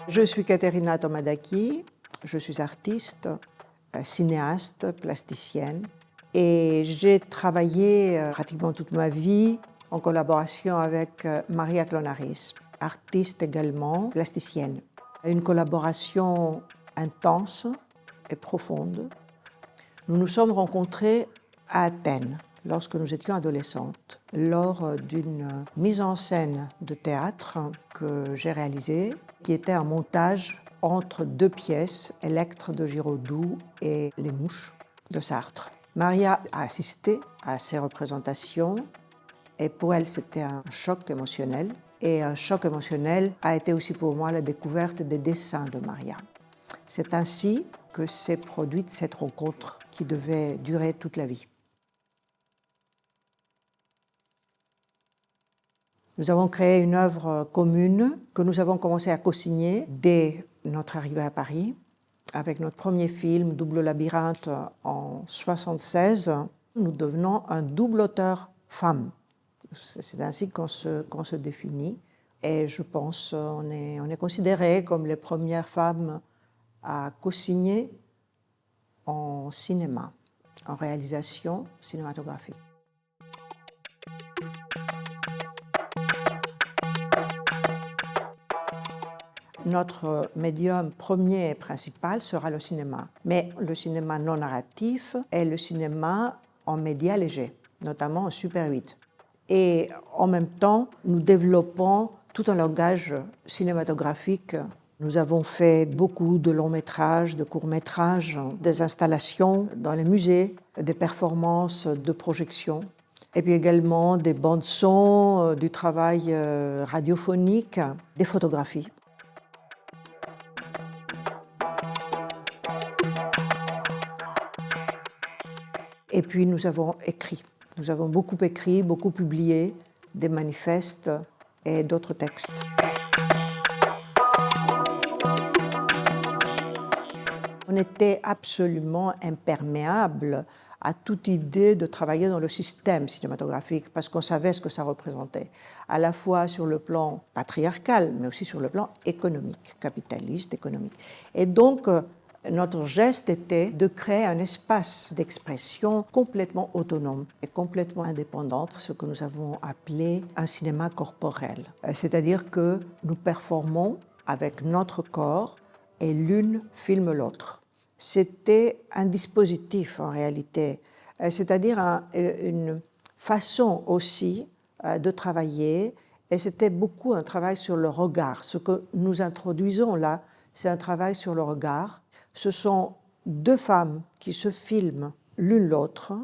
Je suis Katerina Tomadaki, je suis artiste, cinéaste, plasticienne et j'ai travaillé pratiquement toute ma vie en collaboration avec Maria Clonaris, artiste également, plasticienne. Une collaboration intense et profonde. Nous nous sommes rencontrés à Athènes lorsque nous étions adolescentes, lors d'une mise en scène de théâtre que j'ai réalisée, qui était un montage entre deux pièces, Electre de Giraudoux et Les Mouches de Sartre. Maria a assisté à ces représentations et pour elle c'était un choc émotionnel. Et un choc émotionnel a été aussi pour moi la découverte des dessins de Maria. C'est ainsi que s'est produite cette rencontre qui devait durer toute la vie. Nous avons créé une œuvre commune que nous avons commencé à co-signer dès notre arrivée à Paris. Avec notre premier film, Double Labyrinthe, en 1976, nous devenons un double auteur femme. C'est ainsi qu'on se définit. Et je pense qu'on est considérés comme les premières femmes à co-signer en cinéma, en réalisation cinématographique. Notre médium premier et principal sera le cinéma, mais le cinéma non narratif est le cinéma en médias légers, notamment en Super 8. Et en même temps, nous développons tout un langage cinématographique. Nous avons fait beaucoup de longs métrages, de courts métrages, des installations dans les musées, des performances de projection, et puis également des bandes son, du travail radiophonique, des photographies. Et puis nous avons écrit. Nous avons beaucoup écrit, beaucoup publié des manifestes et d'autres textes. On était absolument imperméable à toute idée de travailler dans le système cinématographique parce qu'on savait ce que ça représentait, à la fois sur le plan patriarcal, mais aussi sur le plan économique, capitaliste, économique. Et donc, notre geste était de créer un espace d'expression complètement autonome et complètement indépendant, ce que nous avons appelé un cinéma corporel. C'est-à-dire que nous performons avec notre corps et l'une filme l'autre. C'était un dispositif en réalité, c'est-à-dire une façon aussi de travailler, et c'était beaucoup un travail sur le regard. Ce que nous introduisons là, c'est un travail sur le regard. Ce sont deux femmes qui se filment l'une l'autre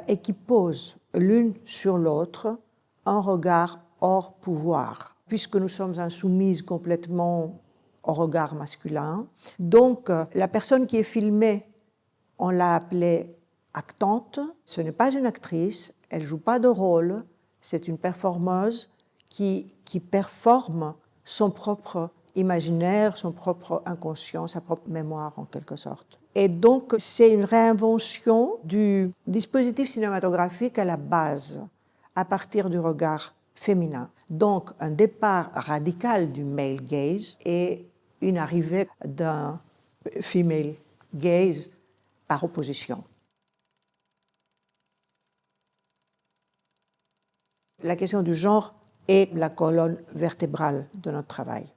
et qui posent l'une sur l'autre un regard hors pouvoir, puisque nous sommes insoumises complètement au regard masculin. Donc, la personne qui est filmée, on l'a appelée actante. Ce n'est pas une actrice, elle ne joue pas de rôle, c'est une performeuse qui performe son propre imaginaire, son propre inconscient, sa propre mémoire en quelque sorte. Et donc, c'est une réinvention du dispositif cinématographique à la base, à partir du regard féminin. Donc, un départ radical du male gaze et une arrivée d'un female gaze par opposition. La question du genre est la colonne vertébrale de notre travail.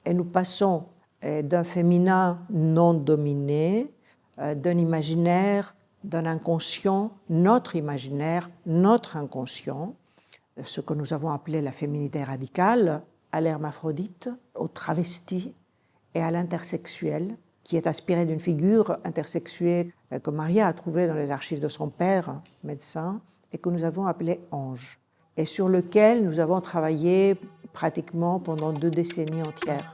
Et nous passons d'un féminin non dominé, d'un imaginaire, d'un inconscient, notre imaginaire, notre inconscient, ce que nous avons appelé la féminité radicale, à l'hermaphrodite, au travesti et à l'intersexuel, qui est inspiré d'une figure intersexuée que Maria a trouvée dans les archives de son père, médecin, et que nous avons appelé Ange, et sur lequel nous avons travaillé pratiquement pendant 2 décennies entières.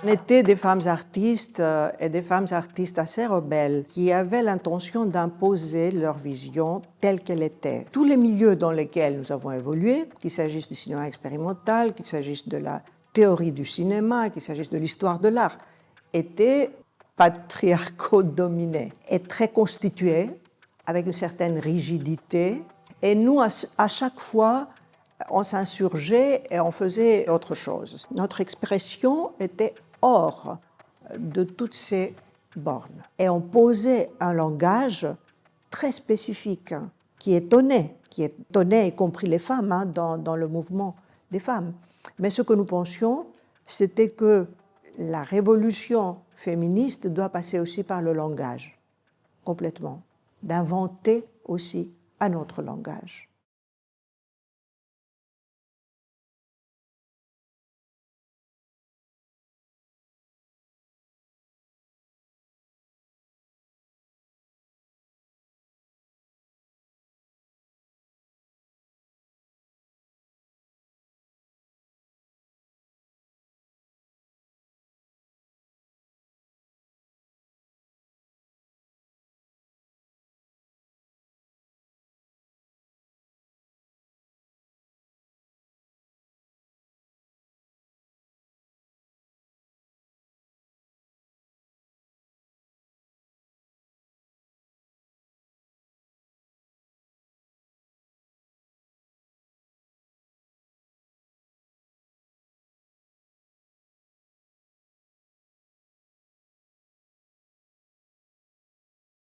On était des femmes artistes et des femmes artistes assez rebelles qui avaient l'intention d'imposer leur vision telle qu'elle était. Tous les milieux dans lesquels nous avons évolué, qu'il s'agisse du cinéma expérimental, qu'il s'agisse de la théorie du cinéma, qu'il s'agisse de l'histoire de l'art, étaient patriarco-dominés et très constitués, avec une certaine rigidité. Et nous, à chaque fois, on s'insurgeait et on faisait autre chose. Notre expression était hors de toutes ces bornes. Et on posait un langage très spécifique qui étonnait y compris les femmes, dans le mouvement des femmes. Mais ce que nous pensions, c'était que la révolution féministe doit passer aussi par le langage, complètement, d'inventer aussi un autre langage.